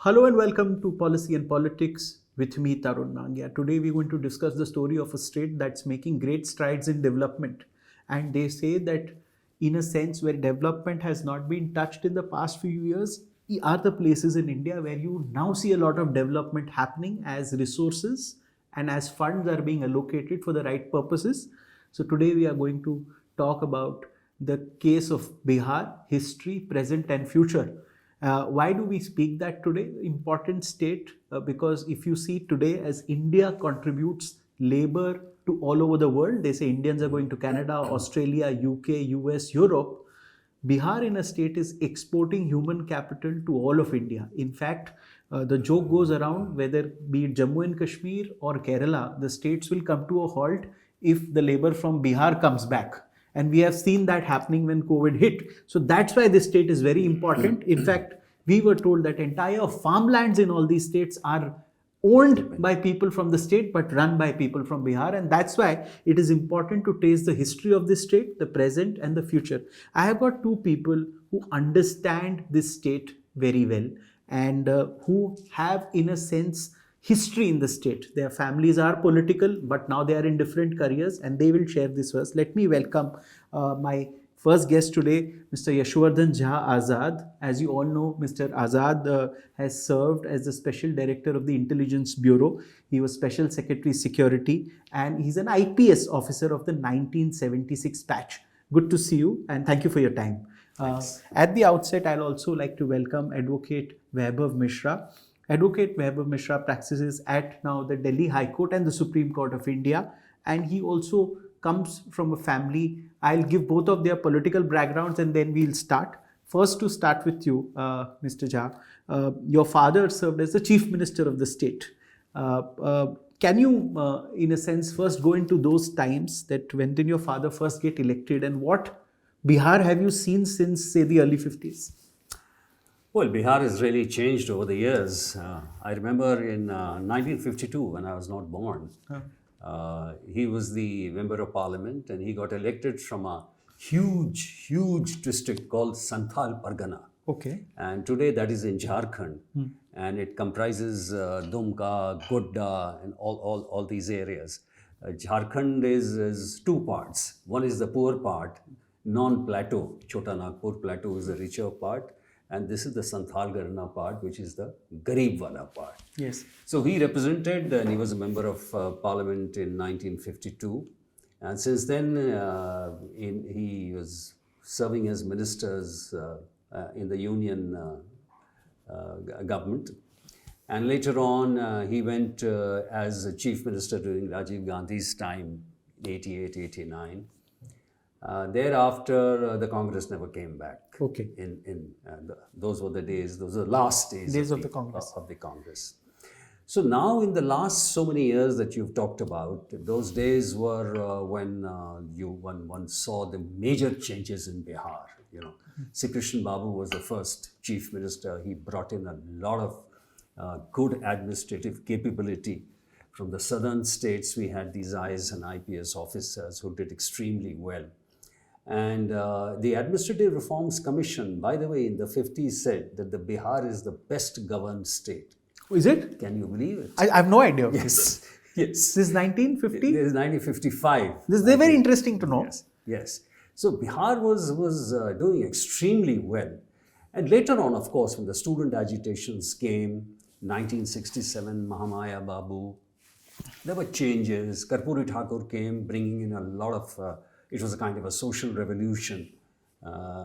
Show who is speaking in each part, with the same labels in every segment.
Speaker 1: Hello and welcome to Policy and Politics with me, Tarun Nangia. Today we're going to discuss the story of a state that's making great strides in development. And they say that, in a sense, where development has not been touched in the past few years, are the places in India where you now see a lot of development happening as resources and as funds are being allocated for the right purposes. So today we are going to talk about the case of Bihar, history, present, and future. Why do we speak that today? Important state because if you see today, as India contributes labor to all over the world, they say Indians are going to Canada, Australia, UK, US, Europe. Bihar in a state is exporting human capital to all of India. In fact, the joke goes around whether be it Jammu and Kashmir or Kerala, the states will come to a halt if the labor from Bihar comes back. And we have seen that happening when COVID hit. So that's why this state is very important. In fact, we were told that entire farmlands in all these states are owned by people from the state but run by people from Bihar. And that's why it is important to trace the history of this state, the present and the future. I have got two people who understand this state very well and who have, in a sense, history in the state. Their families are political, but now they are in different careers and they will share this first. Let me welcome my first guest today, Mr. Yashwardhan Jha Azad. As you all know, Mr. Azad has served as the Special Director of the Intelligence Bureau. He was Special Secretary Security and he's an IPS officer of the 1976 batch. Good to see you and thank you for your time. At the outset, I'll also like to welcome Advocate Vaibhav Mishra. Advocate Vaibhav Mishra practices at now the Delhi High Court and the Supreme Court of India, and he also comes from a family. I'll give both of their political backgrounds and then we'll start. First, to start with you, Mr. Jha, your father served as the Chief Minister of the state. Can you, in a sense, first go into those times that when did your father first get elected and what Bihar have you seen since, say, the early 50s?
Speaker 2: Well, Bihar has really changed over the years. I remember in 1952, when I was not born, he was the member of parliament and he got elected from a huge district called Santhal Pargana.
Speaker 1: Okay.
Speaker 2: And today that is in Jharkhand. And it comprises Dumka, Godda and all these areas. Jharkhand is two parts. One is the poor part, non-plateau. Chota Nagpur plateau is the richer part. And this is the Santhal Garna part, which is the Garib Wala part.
Speaker 1: Yes.
Speaker 2: So he represented and he was a member of parliament in 1952. And since then, he was serving as ministers in the union government. And later on, he went as a chief minister during Rajiv Gandhi's time, 88, 89. Thereafter, the Congress never came back.
Speaker 1: Okay.
Speaker 2: Those were the days, those were the last days
Speaker 1: of the Congress.
Speaker 2: Of the Congress. So now in the last so many years that you've talked about, those days were when one saw the major changes in Bihar. You know, Sri Krishna Babu was the first chief minister. He brought in a lot of good administrative capability. From the southern states, we had these IAS and IPS officers who did extremely well. And the Administrative Reforms Commission, by the way, in the 50s said that the Bihar is the best governed state.
Speaker 1: Is it?
Speaker 2: Can you believe it?
Speaker 1: I have no idea.
Speaker 2: Yes. Yes.
Speaker 1: This is 1950?
Speaker 2: This is 1955.
Speaker 1: This is very interesting to know.
Speaker 2: Yes. So Bihar was doing extremely well. And later on, of course, when the student agitations came, 1967, Mahamaya Babu, there were changes. Karpuri Thakur came, bringing in a lot of, it was a kind of a social revolution.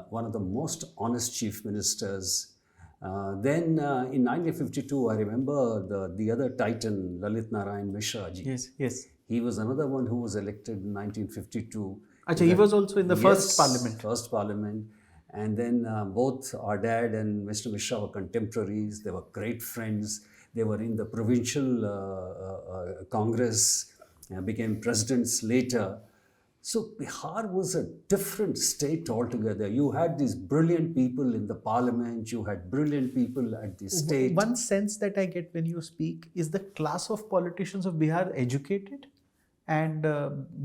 Speaker 2: One of the most honest chief ministers. Then in 1952, I remember the other titan, Lalit Narayan Mishra ji.
Speaker 1: Yes.
Speaker 2: He was another one who was elected in 1952.
Speaker 1: Achha, he was also in the first parliament.
Speaker 2: First parliament. And then both our dad and Mr. Mishra were contemporaries. They were great friends. They were in the provincial Congress, became presidents later. So Bihar was a different state altogether. You had these brilliant people in the parliament, you had brilliant people at the state.
Speaker 1: One sense that I get when you speak is the class of politicians of Bihar educated and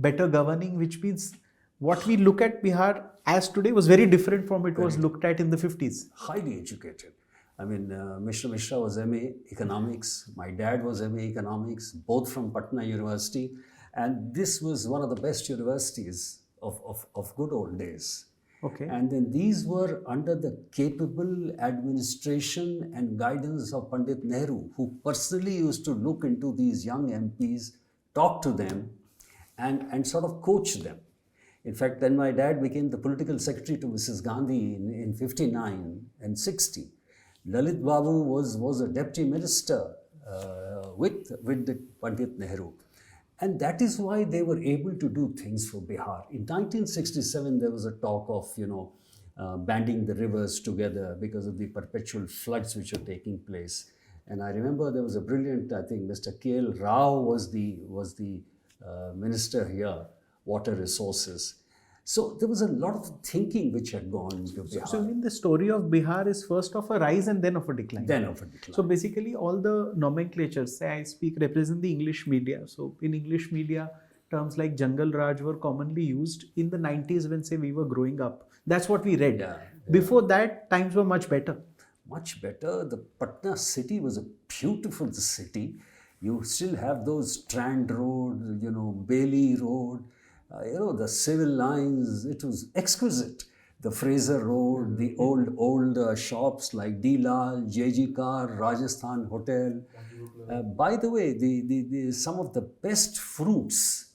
Speaker 1: better governing, which means what we look at Bihar as today was very different from it was looked at in the 50s.
Speaker 2: Highly educated. I mean, Mishra was MA Economics. My dad was MA Economics, both from Patna University. And this was one of the best universities of good old days.
Speaker 1: Okay.
Speaker 2: And then these were under the capable administration and guidance of Pandit Nehru, who personally used to look into these young MPs, talk to them, and sort of coach them. In fact, then my dad became the political secretary to Mrs. Gandhi in 59 and 60. Lalit Babu was a deputy minister with the Pandit Nehru. And that is why they were able to do things for Bihar. In 1967, there was a talk of, banding the rivers together because of the perpetual floods which are taking place. And I remember there was a brilliant, I think Mr. K.L. Rao was the minister here, water resources. So there was a lot of thinking which had gone into Bihar.
Speaker 1: So, the story of Bihar is first of a rise and then of a decline.
Speaker 2: Then of a decline.
Speaker 1: So basically all the nomenclatures, say I represent the English media. So in English media, terms like Jungle Raj were commonly used in the 90s when, say, we were growing up. That's what we read.
Speaker 2: Yeah.
Speaker 1: Before that, times were much better.
Speaker 2: Much better. The Patna city was a beautiful city. You still have those Strand Road, Bailey Road, the civil lines. It was exquisite. The Fraser Road, the old shops like D. Lal, J.G. Carr, Rajasthan Hotel. By the way, the some of the best fruits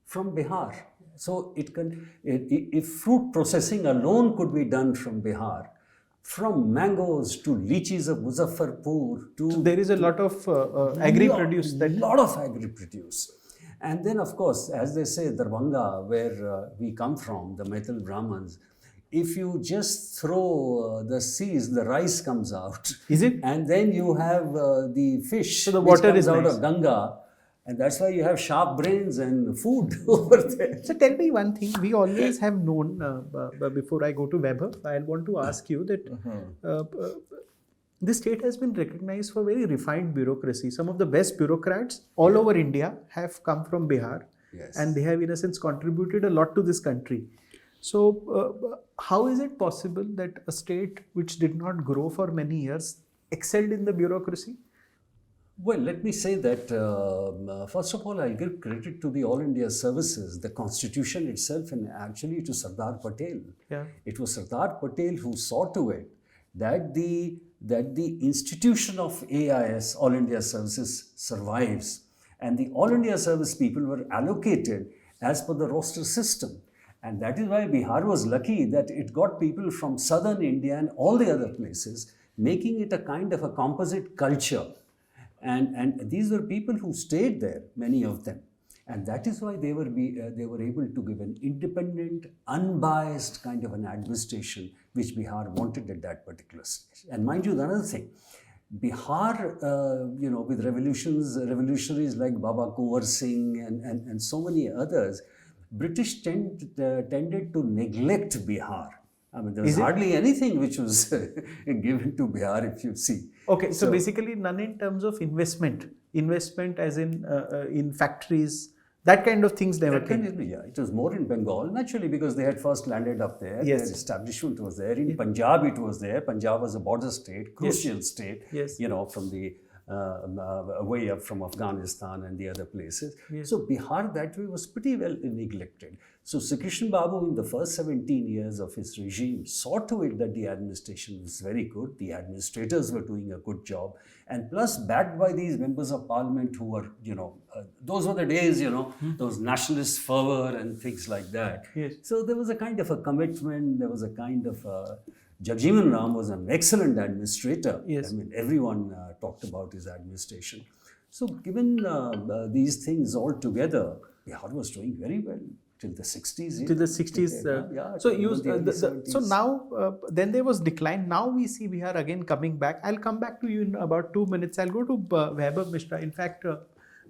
Speaker 2: from Bihar. So if fruit processing alone could be done from Bihar, from mangoes to lychees of Muzaffarpur to...
Speaker 1: So there is a lot of agri-produce.
Speaker 2: Lot of agri-produce. And then, of course, as they say, Darbhanga, where we come from, the Maithil Brahmins, if you just throw the seeds, the rice comes out.
Speaker 1: Is it?
Speaker 2: And then you have the fish,
Speaker 1: so the water
Speaker 2: comes
Speaker 1: is
Speaker 2: out
Speaker 1: nice.
Speaker 2: of Ganga. And that's why you have sharp brains and food over there.
Speaker 1: So tell me one thing. We always have known, before I go to Weber, I want to ask you that this state has been recognized for very refined bureaucracy. Some of the best bureaucrats all over India have come from Bihar.
Speaker 2: Yes.
Speaker 1: And they have, in a sense, contributed a lot to this country. So how is it possible that a state which did not grow for many years excelled in the bureaucracy?
Speaker 2: Well, let me say that, first of all, I'll give credit to the All India Services, the constitution itself, and actually to Sardar Patel.
Speaker 1: Yeah.
Speaker 2: It was Sardar Patel who saw to it that the institution of AIS, All India Services, survives. And the All India Service people were allocated as per the roster system. And that is why Bihar was lucky that it got people from southern India and all the other places, making it a kind of a composite culture. And these were people who stayed there, many of them. And that is why they were able to give an independent, unbiased kind of an administration, which Bihar wanted at that particular stage. And mind you, another thing, Bihar, with revolutionaries like Baba Kunwar Singh and so many others, British tended to neglect Bihar. I mean, there was hardly anything which was given to Bihar, if you see.
Speaker 1: Okay, so basically none in terms of investment as in factories, that kind of things never came.
Speaker 2: Yeah, it was more in Bengal, naturally, because they had first landed up there.
Speaker 1: Yes.
Speaker 2: Their establishment was there. In Punjab, it was there. Punjab was a border state, crucial state,
Speaker 1: Yes.
Speaker 2: from the way up from Afghanistan and the other places.
Speaker 1: Yes.
Speaker 2: So Bihar that way was pretty well neglected. So Sri Krishna Babu in the first 17 years of his regime saw to it that the administration was very good, the administrators were doing a good job, and plus backed by these members of parliament who were, those were the days, those nationalist fervor and things like that.
Speaker 1: Yes.
Speaker 2: So there was a kind of a commitment, there was a kind of Jagjeevan Ram was an excellent administrator.
Speaker 1: Yes.
Speaker 2: I mean, everyone talked about his administration. So given these things all together, Bihar was doing very well till the 60s.
Speaker 1: Till the 60s.
Speaker 2: Yeah,
Speaker 1: So now, then there was decline. Now we see Bihar again coming back. I'll come back to you in about 2 minutes. I'll go to Vaibhav Mishra. In fact,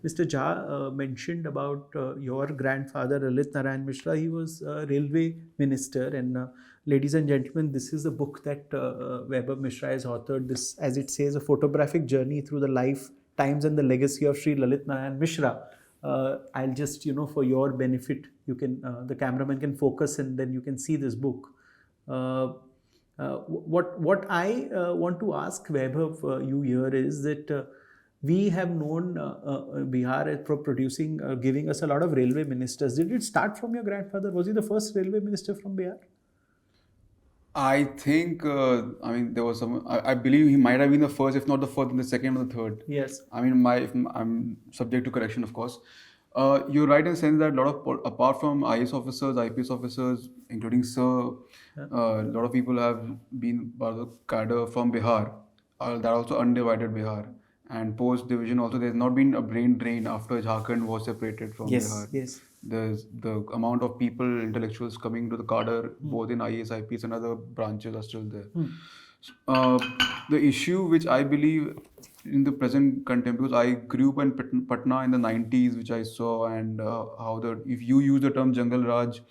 Speaker 1: Mr. Jha mentioned about your grandfather, Lalit Narayan Mishra. He was a railway minister. And ladies and gentlemen, this is a book that Vaibhav Mishra has authored. This, as it says, a photographic journey through the life, times and the legacy of Sri Lalit Narayan Mishra. I'll just, for your benefit, you can, the cameraman can focus and then you can see this book. What I want to ask Vaibhav you here is that we have known Bihar for producing, giving us a lot of railway ministers. Did it start from your grandfather? Was he the first railway minister from Bihar?
Speaker 3: I think, I mean, there was some. I believe he might have been the first, if not the first, then the second or the third.
Speaker 1: Yes.
Speaker 3: I mean, I'm subject to correction, of course. You're right in the sense that a lot of, apart from IS officers, IPS officers, including Sir, a lot of people have been part of the cadre from Bihar. That also undivided Bihar. And post division also, there's not been a brain drain after Jharkhand was separated from Bihar.
Speaker 1: Yes.
Speaker 3: There's the amount of people, intellectuals coming to the cadre, both in IAS, IPS and other branches are still there. The issue which I believe in the present contempt, because I grew up in Patna in the 90s, which I saw, and if you use the term Jungle Raj,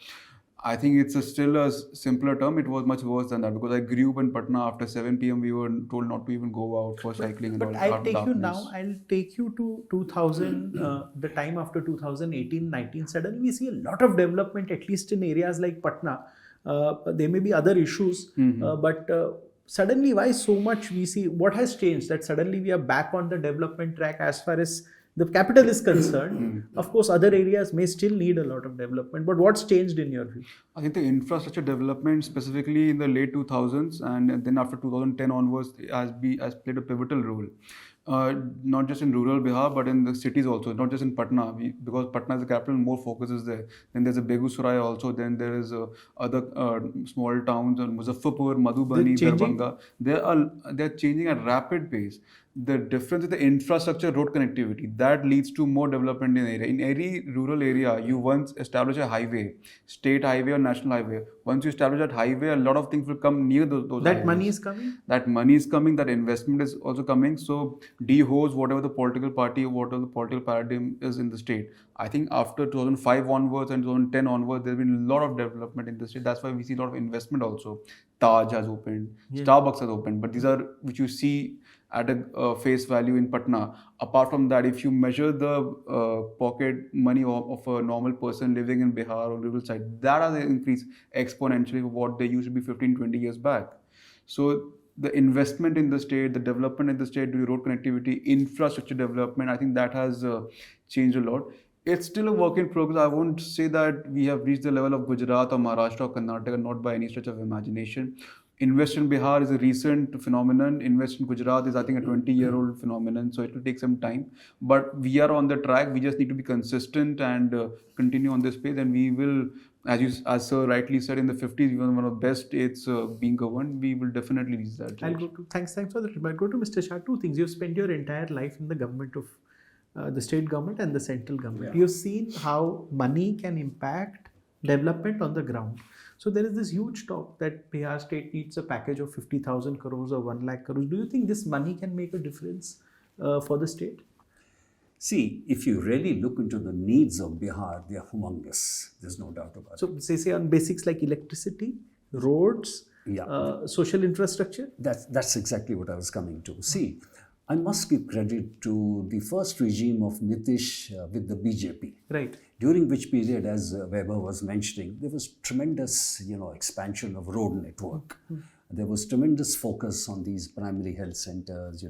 Speaker 3: I think it's still a simpler term. It was much worse than that, because I grew up in Patna. After 7 p.m. we were told not to even go out for cycling and all.
Speaker 1: But I'll take
Speaker 3: darkness.
Speaker 1: you now, I'll take you to 2000, the time after 2018-19. Suddenly we see a lot of development, at least in areas like Patna. There may be other issues, but suddenly why so much we see, what has changed that suddenly we are back on the development track as far as the capital is concerned? Of course, other areas may still need a lot of development, but what's changed in your view?
Speaker 3: I think the infrastructure development, specifically in the late 2000s and then after 2010 onwards, has played a pivotal role. Not just in rural Bihar, but in the cities also, not just in Patna, because Patna is the capital, more focus is there. Then there's a Begusarai also, then there is other small towns, Muzaffarpur, Madhubani, Darbhanga. They're changing at rapid pace. The difference is the infrastructure, road connectivity, that leads to more development in area. In any rural area, you once establish a highway, state highway or national highway. Once you establish that highway, a lot of things will come near those
Speaker 1: That
Speaker 3: highways.
Speaker 1: money is coming?
Speaker 3: That money is coming, that investment is also coming. So de-hose whatever the political party, whatever the political paradigm is in the state. I think after 2005 onwards and 2010 onwards, there's been a lot of development in the state. That's why we see a lot of investment also. Taj has opened, Starbucks has opened, but these are which you see at a face value in Patna. Apart from that, if you measure the pocket money of a normal person living in Bihar or rural side, that has increased exponentially from what they used to be 15-20 years back. So the investment in the state, the development in the state, the road connectivity, infrastructure development, I think that has changed a lot. It's still a work in progress. I won't say that we have reached the level of Gujarat or Maharashtra or Karnataka, not by any stretch of imagination. Invest in Bihar is a recent phenomenon. Invest in Gujarat is, I think, a 20-year-old phenomenon. So it will take some time. But we are on the track. We just need to be consistent and continue on this pace. And we will, as Sir rightly said, in the 50s, we were one of the best states being governed. We will definitely reach that.
Speaker 1: I'll go to, thanks for that. I'll go to Mr. Shah. Two things. You've spent your entire life in the government of the state government and the central government. You've seen how money can impact development on the ground. So there is this huge talk that Bihar state needs a package of 50,000 crores or 1 lakh crores. Do you think this money can make a difference for the state?
Speaker 2: See, if you really look into the needs of Bihar, they are humongous. There's no doubt about it.
Speaker 1: So say on basics like electricity, roads, social infrastructure?
Speaker 2: That's exactly what I was coming to. See, I must give credit to the first regime of Nitish with the BJP.
Speaker 1: Right.
Speaker 2: During which period, as Weber was mentioning, there was tremendous, expansion of road network. There was tremendous focus on these primary health centers,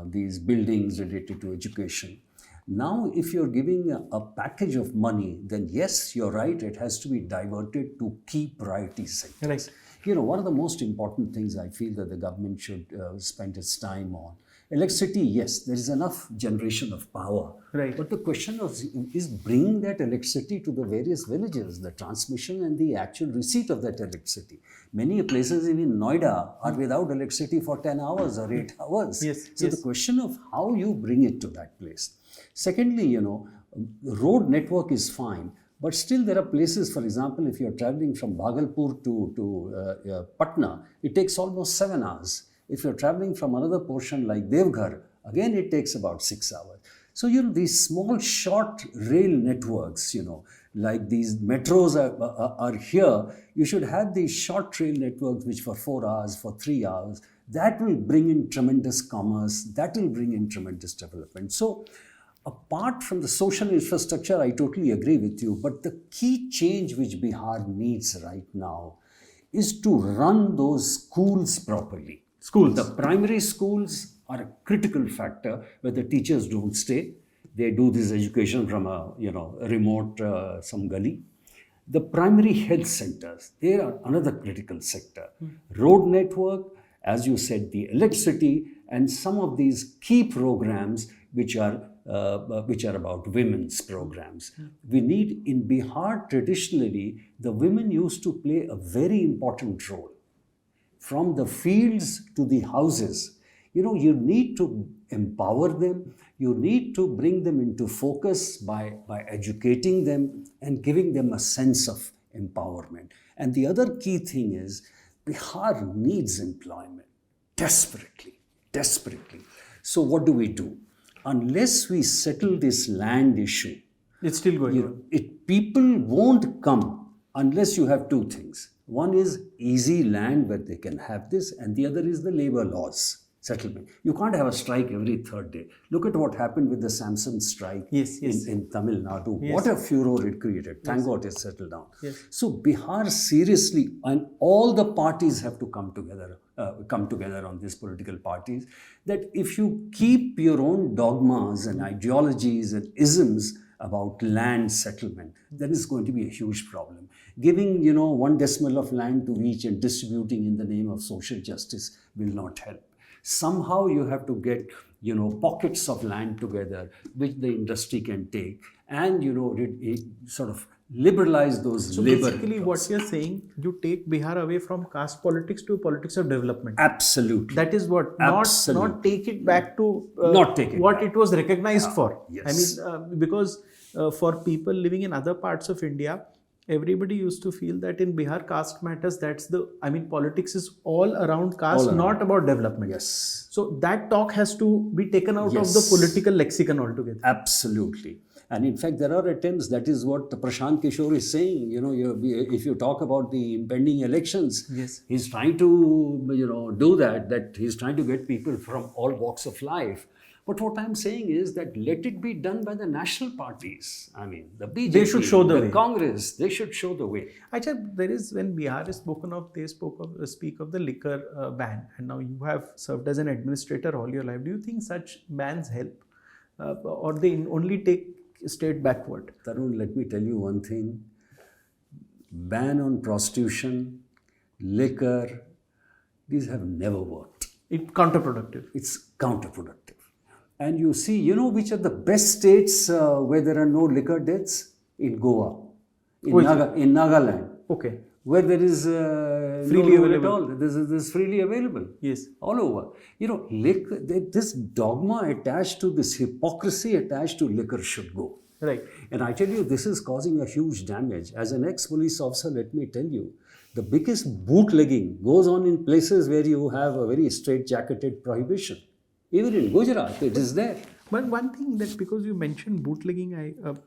Speaker 2: these buildings related to education. Now, if you're giving a package of money, then yes, you're right, it has to be diverted to key priority sectors.
Speaker 1: Right.
Speaker 2: One of the most important things I feel that the government should spend its time on. Electricity, yes, there is enough generation of power.
Speaker 1: Right.
Speaker 2: But the question is bringing that electricity to the various villages, the transmission and the actual receipt of that electricity. Many places, even Noida, are without electricity for 10 hours or 8 hours.
Speaker 1: Yes.
Speaker 2: So the question of how you bring it to that place. Secondly, road network is fine. But still there are places, for example, if you're traveling from Bhagalpur to Patna, it takes almost 7 hours. If you're traveling from another portion like Devghar, again it takes about 6 hours. So, these small short rail networks, like these metros are here, you should have these short rail networks which for 4 hours, for 3 hours, that will bring in tremendous commerce, that will bring in tremendous development. So, apart from the social infrastructure, I totally agree with you, but the key change which Bihar needs right now is to run those schools properly.
Speaker 1: Schools.
Speaker 2: The primary schools are a critical factor where the teachers don't stay. They do this education from a remote some gully. The primary health centers, they are another critical sector. Road network, as you said, the electricity, and some of these key programs which are about women's programs. We need, in Bihar, traditionally, the women used to play a very important role. From the fields to the houses, you need to empower them. You need to bring them into focus by educating them and giving them a sense of empowerment. And the other key thing is Bihar needs employment desperately, desperately. So what do? Unless we settle this land issue,
Speaker 1: It's still going on.
Speaker 2: people won't come unless you have two things. One is easy land where they can have this, and the other is the labor laws settlement. You can't have a strike every third day. Look at what happened with the Samson strike
Speaker 1: Yes.
Speaker 2: in Tamil Nadu.
Speaker 1: Yes.
Speaker 2: What a furor it created. Thank God it settled down.
Speaker 1: Yes.
Speaker 2: So Bihar seriously, and all the parties have to come together on these political parties, that if you keep your own dogmas and ideologies and isms about land settlement, then it's going to be a huge problem. Giving, 1 decimal of land to each and distributing in the name of social justice will not help. Somehow you have to get, pockets of land together which the industry can take and, sort of liberalize those
Speaker 1: So
Speaker 2: labor.
Speaker 1: basically what you're saying, you take Bihar away from caste politics to politics of development.
Speaker 2: Absolutely.
Speaker 1: That is what,
Speaker 2: Absolutely.
Speaker 1: not take it back to
Speaker 2: Not take it
Speaker 1: what
Speaker 2: back.
Speaker 1: it was recognized for.
Speaker 2: yes.
Speaker 1: I mean, because for people living in other parts of India, everybody used to feel that in Bihar, caste matters. Politics is all around caste,
Speaker 2: All around.
Speaker 1: not about development.
Speaker 2: Yes.
Speaker 1: So that talk has to be taken out of
Speaker 2: Yes.
Speaker 1: the political lexicon altogether.
Speaker 2: Absolutely. And in fact, there are attempts, that is what Prashant Kishore is saying. If you talk about the impending elections,
Speaker 1: Yes.
Speaker 2: he's trying to, do that he's trying to get people from all walks of life. But what I'm saying is that let it be done by the national parties. I mean, the BJP,
Speaker 1: They should show the way.
Speaker 2: Congress, they should show the way.
Speaker 1: Actually, there is, when Bihar is spoken of, they speak of the liquor ban, and now you have served as an administrator all your life. Do you think such bans help, or they only take state backward?
Speaker 2: Tarun, let me tell you one thing. Ban on prostitution, liquor, these have never worked.
Speaker 1: It's counterproductive.
Speaker 2: It's counterproductive. And you see, which are the best states where there are no liquor deaths? In Goa, in Nagaland,
Speaker 1: Okay.
Speaker 2: where there is
Speaker 1: Freely
Speaker 2: no rule at
Speaker 1: available.
Speaker 2: all. This is freely available.
Speaker 1: Yes.
Speaker 2: All over. Liquor, this dogma attached to this hypocrisy attached to liquor should go.
Speaker 1: Right.
Speaker 2: And I tell you, this is causing a huge damage. As an ex-police officer, let me tell you, the biggest bootlegging goes on in places where you have a very straight-jacketed prohibition. Even in Gujarat, it is there.
Speaker 1: But one thing that, because you mentioned bootlegging,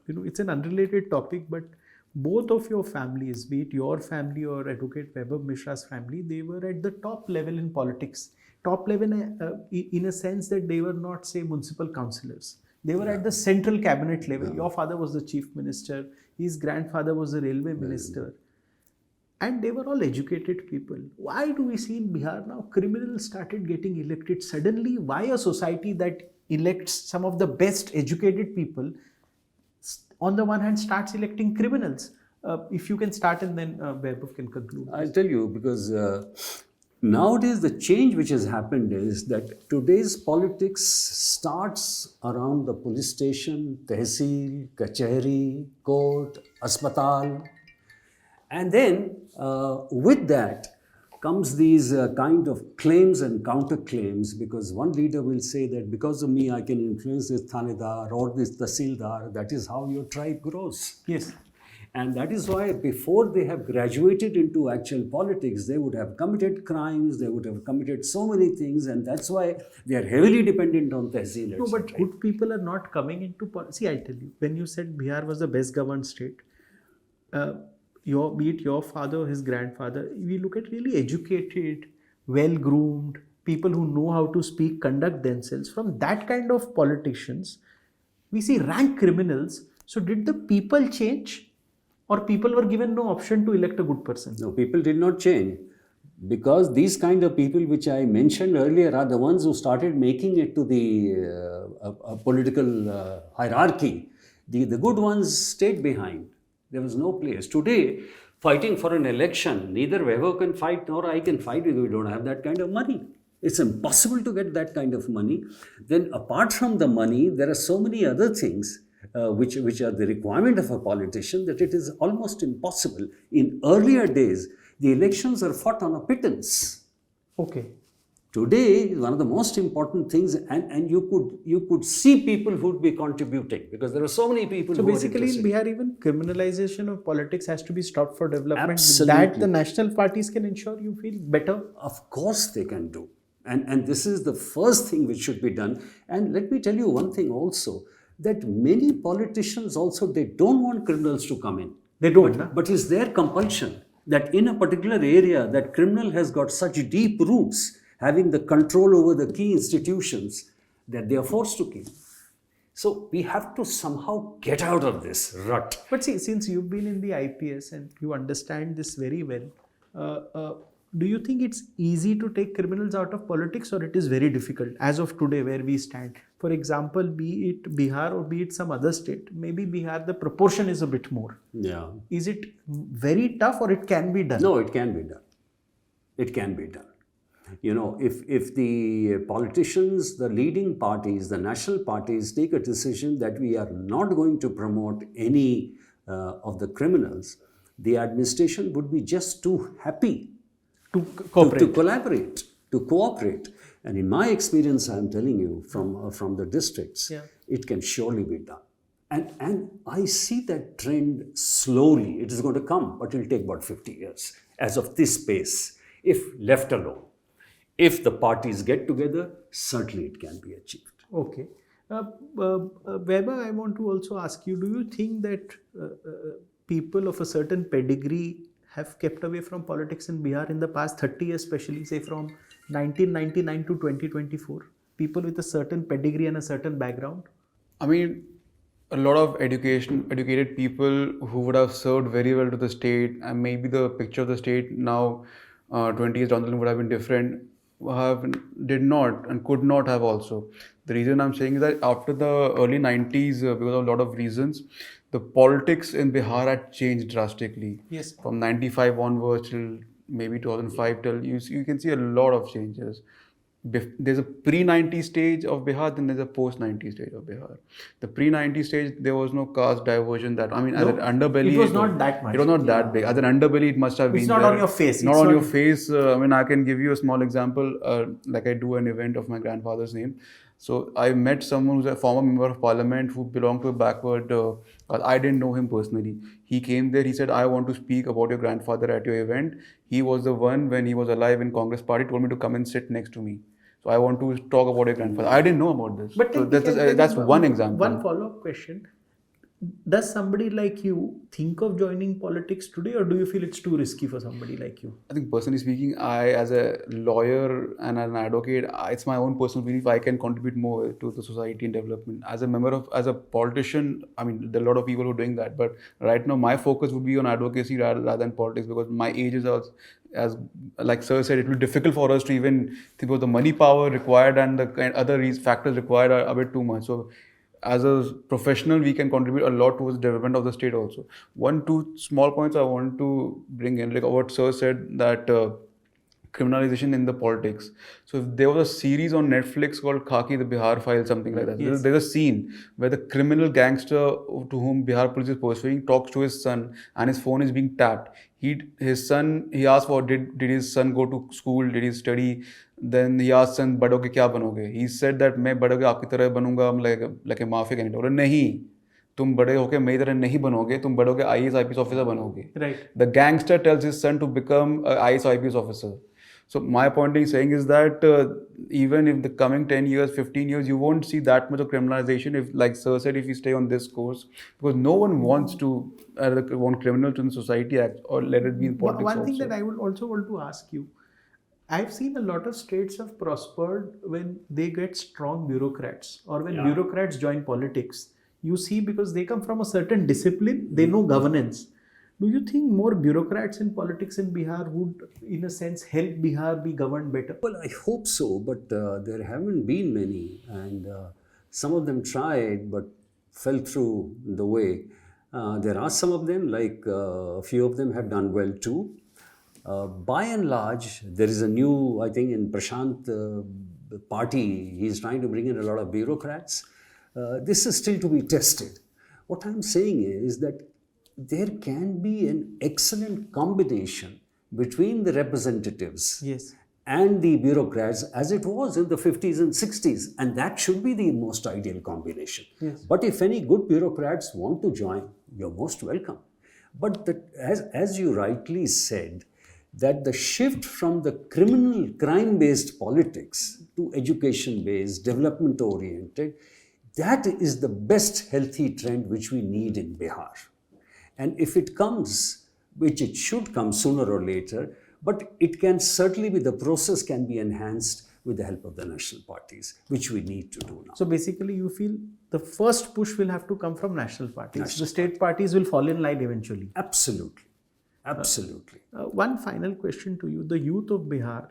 Speaker 1: it's an unrelated topic, but both of your families, be it your family or Advocate Vaibhav Mishra's family, they were at the top level in politics. Top level in a sense that they were not, say, municipal councillors. They were at the central cabinet level. Your father was the chief minister. His grandfather was the railway minister. And they were all educated people. Why do we see in Bihar now criminals started getting elected suddenly? Why a society that elects some of the best educated people, on the one hand, starts electing criminals? If you can start and then Vaibhav can conclude.
Speaker 2: I'll tell you, because nowadays the change which has happened is that today's politics starts around the police station, tehsil, kachehri, court, aspatal. And then with that comes these kind of claims and counterclaims, because one leader will say that because of me I can influence this thanedar or this tahsildar. That is how your tribe grows.
Speaker 1: Yes.
Speaker 2: And that is why before they have graduated into actual politics, they would have committed crimes, they would have committed so many things, and that's why they are heavily dependent on tehsil.
Speaker 1: No, but good people are not coming into politics. See, I tell you, when you said Bihar was the best governed state, be it your father or his grandfather, we look at really educated, well-groomed, people who know how to speak, conduct themselves. From that kind of politicians, we see rank criminals. So did the people change? or people were given no option to elect a good person?
Speaker 2: No, people did not change because these kind of people which I mentioned earlier are the ones who started making it to the political hierarchy. The good ones stayed behind. There was no place. Today, fighting for an election, neither Weber can fight nor I can fight if we don't have that kind of money. It's impossible to get that kind of money. Then apart from the money, there are so many other things which are the requirement of a politician that it is almost impossible. In earlier days, the elections are fought on a pittance.
Speaker 1: Okay.
Speaker 2: Today, one of the most important things, and you could see people who would be contributing because there are so many people.
Speaker 1: So
Speaker 2: who
Speaker 1: basically,
Speaker 2: are
Speaker 1: in Bihar, even criminalization of politics has to be stopped for development.
Speaker 2: Absolutely.
Speaker 1: That the national parties can ensure you feel better.
Speaker 2: Of course, they can do, and this is the first thing which should be done. And let me tell you one thing also, that many politicians also they don't want criminals to come in.
Speaker 1: They don't.
Speaker 2: But it's their compulsion that in a particular area that criminal has got such deep roots, having the control over the key institutions, that they are forced to kill. So we have to somehow get out of this rut.
Speaker 1: But see, since you've been in the IPS and you understand this very well, do you think it's easy to take criminals out of politics, or it is very difficult as of today where we stand? For example, be it Bihar or be it some other state, maybe Bihar, the proportion is a bit more.
Speaker 2: Yeah.
Speaker 1: Is it very tough, or it can be done?
Speaker 2: No, it can be done. It can be done. You know, if the politicians, the leading parties, the national parties take a decision that we are not going to promote any of the criminals, the administration would be just too happy
Speaker 1: To cooperate.
Speaker 2: to collaborate, to cooperate. And in my experience, I am telling you from the districts,
Speaker 1: Yeah.
Speaker 2: it can surely be done. And I see that trend slowly. It is going to come, but it will take about 50 years as of this pace, if left alone. If the parties get together, certainly it can be achieved.
Speaker 1: Okay. Weber, I want to also ask you, do you think that people of a certain pedigree have kept away from politics in Bihar in the past 30 years, especially say from 1999 to 2024? People with a certain pedigree and a certain background?
Speaker 3: I mean, a lot of educated people who would have served very well to the state, and maybe the picture of the state now, 20 years down the line, would have been different, did not and could not have also. The reason I'm saying is that after the early 90s, because of a lot of reasons, the politics in Bihar had changed drastically.
Speaker 1: Yes.
Speaker 3: From 95 onwards till maybe 2005 till you can see a lot of changes. There's a pre-90 stage of Bihar, then there's a post-90 stage of Bihar. The pre-90 stage, there was no caste diversion that, I mean, as an underbelly...
Speaker 1: It was not that much.
Speaker 3: It was not that big. As an underbelly, it must have been
Speaker 1: It's not
Speaker 3: there.
Speaker 1: on your face.
Speaker 3: Not
Speaker 1: It's
Speaker 3: on
Speaker 1: not-
Speaker 3: your face. I mean, I can give you a small example. Like I do an event of my grandfather's name. So I met someone who's a former member of parliament who belonged to a backward... I didn't know him personally. He came there, he said, I want to speak about your grandfather at your event. He was the one, when he was alive in Congress party, told me to come and sit next to me. So I want to talk about your grandfather. I didn't know about this.
Speaker 1: But
Speaker 3: So
Speaker 1: then
Speaker 3: that's one example.
Speaker 1: One follow-up question. Does somebody like you think of joining politics today, or do you feel it's too risky for somebody like you?
Speaker 3: I think personally speaking, I as a lawyer and an advocate, it's my own personal belief I can contribute more to the society and development. As a politician, I mean, there are a lot of people who are doing that. But right now, my focus would be on advocacy rather than politics, because my age is as like Sir said, it will be difficult for us to even think about the money power required, and the other factors required are a bit too much. So as a professional, we can contribute a lot towards the development of the state also. 1-2 small points I want to bring in, like what Sir said, that criminalization in the politics. So if there was a series on Netflix called Khaki, the Bihar File, something like that.
Speaker 1: Yes.
Speaker 3: There's a scene where the criminal gangster to whom Bihar police is pursuing talks to his son, and his phone is being tapped. He asked for, did his son go to school, did he study? Then he asked son, बड़ों के क्या बनोगे? He said that मैं बड़ों के आपकी तरह बनूंगा, like a mafia candidate. बोले नहीं, तुम बड़े होके मेरी तरह नहीं बनोगे, तुम बड़े होके IAS IPS officer बनोगे.
Speaker 1: Right.
Speaker 3: The gangster tells his son to become an IAS IPS officer. So my point in saying is that even if the coming 10 years, 15 years, you won't see that much of criminalization, if, like Sir said, if we stay on this course, because no one wants to want criminals in the society act, or let it be in politics
Speaker 1: One thing
Speaker 3: also.
Speaker 1: that I would also want to ask you, I've seen a lot of states have prospered when they get strong bureaucrats, or when bureaucrats join politics. You see, because they come from a certain discipline, they know governance. Do you think more bureaucrats in politics in Bihar would, in a sense, help Bihar be governed better?
Speaker 2: Well, I hope so, but there haven't been many, and some of them tried but fell through the way. There are some of them, like a few of them have done well too. By and large, there is a new, I think, in Prashant party, he's trying to bring in a lot of bureaucrats. This is still to be tested. What I'm saying is that there can be an excellent combination between the representatives
Speaker 1: Yes.
Speaker 2: and the bureaucrats as it was in the 50s and 60s, and that should be the most ideal combination.
Speaker 1: Yes.
Speaker 2: But if any good bureaucrats want to join, you're most welcome. But as you rightly said, that the shift from the crime-based politics to education-based, development-oriented, that is the best healthy trend which we need in Bihar. And if it comes, which it should come sooner or later, but it can certainly be, the process can be enhanced with the help of the national parties, which we need to do now.
Speaker 1: So basically, you feel the first push will have to come from national parties.
Speaker 2: National
Speaker 1: The state parties will fall in line eventually.
Speaker 2: Absolutely. Absolutely.
Speaker 1: One final question to you. The youth of Bihar,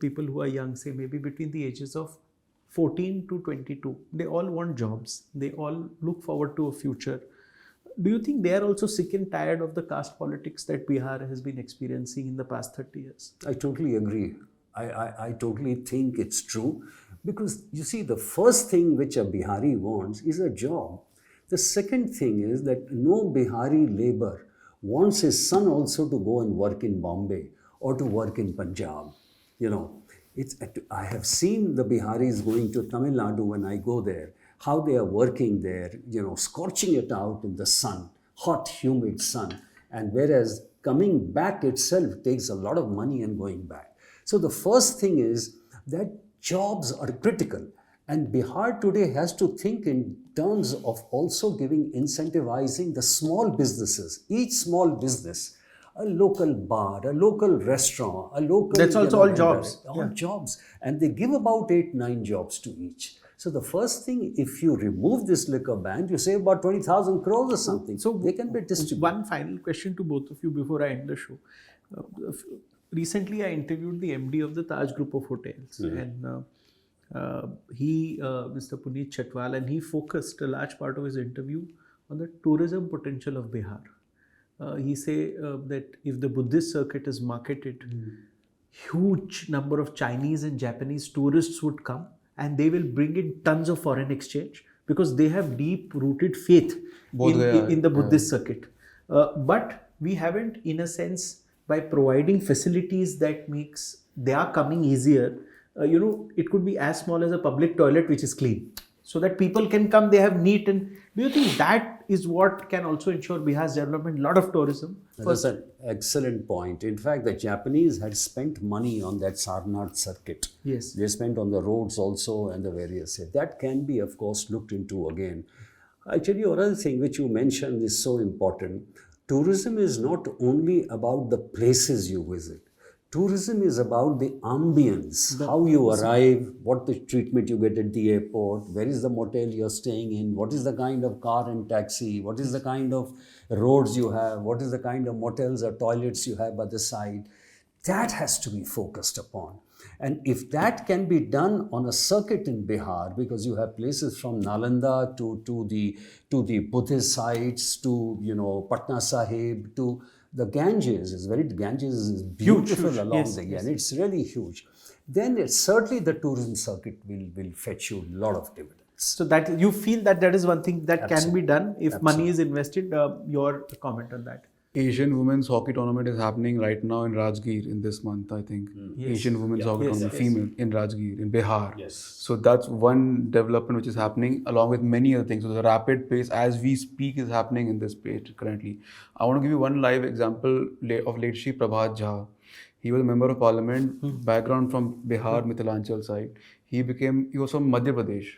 Speaker 1: people who are young, say maybe between the ages of 14 to 22, they all want jobs. They all look forward to a future. Do you think they are also sick and tired of the caste politics that Bihar has been experiencing in the past 30 years?
Speaker 2: I totally agree. I totally think it's true, because you see, the first thing which a Bihari wants is a job. The second thing is that no Bihari labor wants his son also to go and work in Bombay or to work in Punjab. You know, I have seen the Biharis going to Tamil Nadu when I go there, how they are working there, you know, scorching it out in the sun, hot, humid sun. And whereas coming back itself takes a lot of money and going back. So the first thing is that jobs are critical. And Bihar today has to think in terms of also incentivizing the small businesses, each small business, a local bar, a local restaurant, a local...
Speaker 1: That's also all jobs.
Speaker 2: All jobs. And they give about 8-9 jobs to each. So the first thing, if you remove this liquor ban, you save about 20,000 crores or something. So they can be distributed.
Speaker 1: One final question to both of you before I end the show. Recently, I interviewed the MD of the Taj Group of Hotels, and Mr. Puneet Chatwal, and he focused a large part of his interview on the tourism potential of Bihar. He said that if the Buddhist circuit is marketed, huge number of Chinese and Japanese tourists would come, and they will bring in tons of foreign exchange because they have deep-rooted faith in the Buddhist circuit. But we haven't, in a sense, by providing facilities that makes their coming easier, it could be as small as a public toilet which is clean, so that people can come, they have neat. And do you think that is what can also ensure Bihar's development? A lot of tourism.
Speaker 2: That's an excellent point. In fact, the Japanese had spent money on that Sarnath circuit.
Speaker 1: Yes.
Speaker 2: They spent on the roads also and the various. That can be, of course, looked into again. I'll tell you another thing which you mentioned is so important. Tourism is not only about the places you visit. Tourism is about the ambience, how you arrive, what the treatment you get at the airport, where is the motel you're staying in, what is the kind of car and taxi, what is the kind of roads you have, what is the kind of motels or toilets you have by the side. That has to be focused upon. And if that can be done on a circuit in Bihar, because you have places from Nalanda to the Buddhist sites, to Patna Sahib, to the Ganges is beautiful along the and it's really huge. Then certainly the tourism circuit will fetch you a lot of dividends.
Speaker 1: So that you feel that is one thing that can be done if money is invested. Your comment on that?
Speaker 3: Asian Women's Hockey Tournament is happening right now in Rajgir in this month, I think. Asian Women's Hockey Tournament, female, in Rajgir, in Bihar.
Speaker 2: Yes.
Speaker 3: So that's one development which is happening along with many other things. So the rapid pace as we speak is happening in this page currently. I want to give you one live example of late Shri Prabhat Jha. He was a member of parliament, background from Bihar, Mithilanchal side. He was from Madhya Pradesh,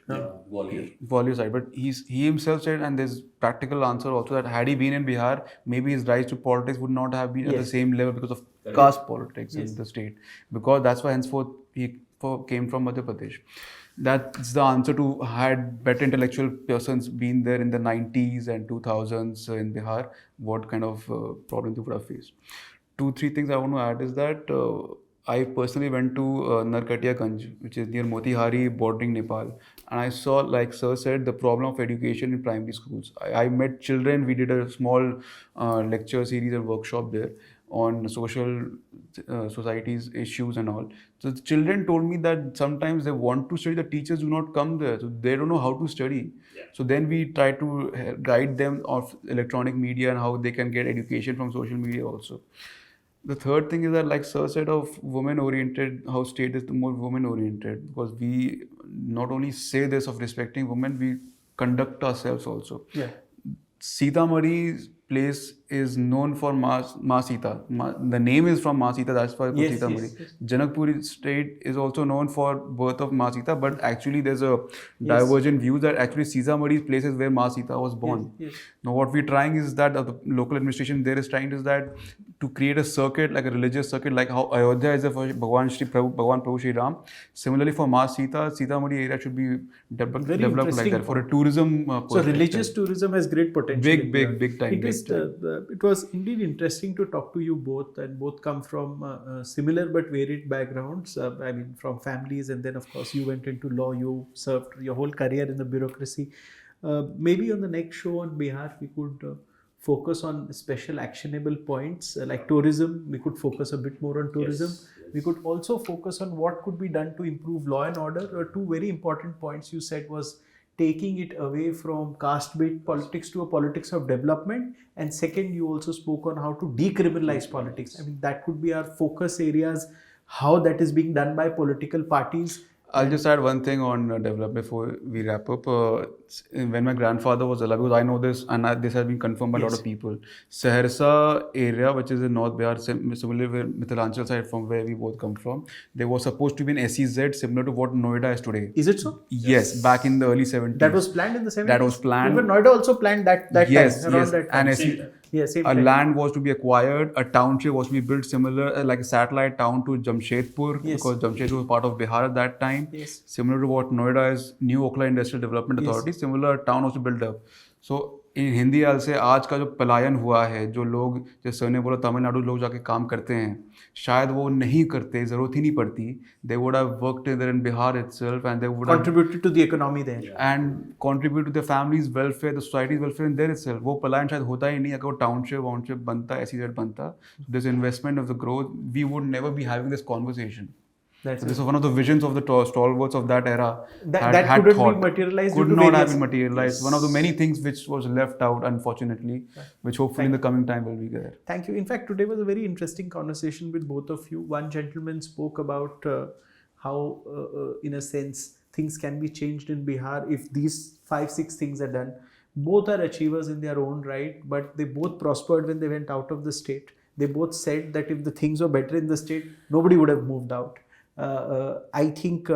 Speaker 3: Gwalior side. But he himself said, and there's practical answer also, that had he been in Bihar, maybe his rise to politics would not have been at the same level because of caste politics in the state. Because that's why henceforth he came from Madhya Pradesh. That's the answer to had better intellectual persons been there in the 90s and 2000s in Bihar, what kind of problems they would have faced. 2-3 things I want to add is that I personally went to Narkatiyaganj, which is near Motihari, bordering Nepal, and I saw, like Sir said, the problem of education in primary schools. I met children. We did a small lecture series and workshop there on social societies issues and all. So the children told me that sometimes they want to study, the teachers do not come there, so they don't know how to study. So then we try to guide them of electronic media and how they can get education from social media also. The third thing is that, like Sir said, of women-oriented, how state is the more women-oriented, because we not only say this of respecting women, we conduct ourselves also.
Speaker 1: Yeah.
Speaker 3: Sitamarhi's place is known for Ma Sita. The name is from Ma Sita, that's why it's
Speaker 1: Yes,
Speaker 3: Sitamarhi.
Speaker 1: yes.
Speaker 3: Janakpur state is also known for birth of Ma Sita, but actually there's a divergent view that actually Sitamarhi's place is where Ma Sita was born.
Speaker 1: Yes.
Speaker 3: Now what we're trying is that, the local administration there is trying is that to create a circuit, like a religious circuit, like how Ayodhya is for Bhagwan Prabhu Shri Ram. Similarly for Ma Sita, Sitamarhi area should be developed like
Speaker 1: interesting
Speaker 3: that for a tourism
Speaker 1: So
Speaker 3: perspective.
Speaker 1: religious tourism has great potential.
Speaker 3: Big time.
Speaker 1: It was indeed interesting to talk to you both, and both come from similar but varied backgrounds. I mean, from families, and then of course you went into law. You served your whole career in the bureaucracy. Maybe on the next show on Bihar, we could focus on special actionable points like tourism. We could focus a bit more on tourism.
Speaker 2: Yes.
Speaker 1: We could also focus on what could be done to improve law and order. Two very important points you said was taking it away from caste-based politics to a politics of development. And second, you also spoke on how to decriminalize politics. I mean, that could be our focus areas, how that is being done by political parties.
Speaker 3: I'll just add one thing on development before we wrap up. When my grandfather was alive, because I know this and this has been confirmed by a lot of people. Saharsa area, which is in North Bihar, similarly where Mithilanchal side from where we both come from, there was supposed to be an SEZ similar to what Noida is today.
Speaker 1: Is it so?
Speaker 3: Yes, back in the early 70s.
Speaker 1: That was planned in the 70s?
Speaker 3: That was planned.
Speaker 1: Even Noida also planned that
Speaker 3: Yes,
Speaker 1: time, around
Speaker 3: yes.
Speaker 1: that time.
Speaker 3: And
Speaker 1: Same
Speaker 3: a
Speaker 1: time.
Speaker 3: land was to be acquired, a township was to be built similar, like a satellite town to Jamshedpur,
Speaker 1: Yes.
Speaker 3: because Jamshedpur was part of Bihar at that time.
Speaker 1: Yes.
Speaker 3: Similar to what Noida is, New Okhla Industrial Development Authority, similar town was to build up. So in Hindi, I'll say, आज का जो पलायन हुआ है, जो लोग जैसे ने बोला तमिलनाडु लोग जाके काम करते हैं, शायद वो नहीं करते, जरूरत ही नहीं पड़ती. They would have worked there in Bihar itself, and they would
Speaker 1: Contributed to the economy there.
Speaker 3: and contribute to the family's welfare, the society's welfare in there itself. वो पलायन शायद होता ही नहीं अगर वो township बनता, SEZ बनता. This investment of the growth, we would never be having this conversation.
Speaker 1: That's
Speaker 3: So this was one of the visions of the stalwarts of that era.
Speaker 1: that
Speaker 3: had
Speaker 1: couldn't
Speaker 3: thought.
Speaker 1: be materialized.
Speaker 3: Could
Speaker 1: due to
Speaker 3: not have
Speaker 1: various-
Speaker 3: been materialized. One of the many things which was left out, unfortunately, which hopefully in the coming time will be there.
Speaker 1: Thank you. In fact, today was a very interesting conversation with both of you. One gentleman spoke about how, in a sense, things can be changed in Bihar if these 5-6 things are done. Both are achievers in their own right, but they both prospered when they went out of the state. They both said that if the things were better in the state, nobody would have moved out. I think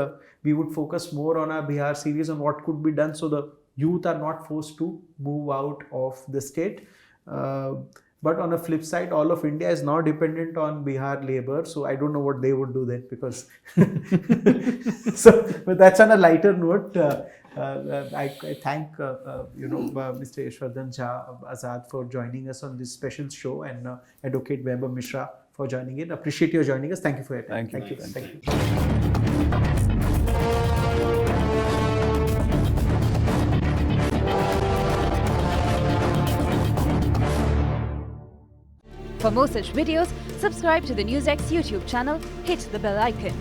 Speaker 1: we would focus more on our Bihar series on what could be done so the youth are not forced to move out of the state. But on a flip side, all of India is now dependent on Bihar labor, so I don't know what they would do then, because but that's on a lighter note. I thank Mr. Yashwardhan Jha Azad for joining us on this special show, and Advocate Vaibhav Mishra for joining in. Appreciate your joining us. Thank you for your time.
Speaker 3: Thank you.
Speaker 1: Thank you.
Speaker 4: For more such videos, subscribe to the NewsX YouTube channel, hit the bell icon.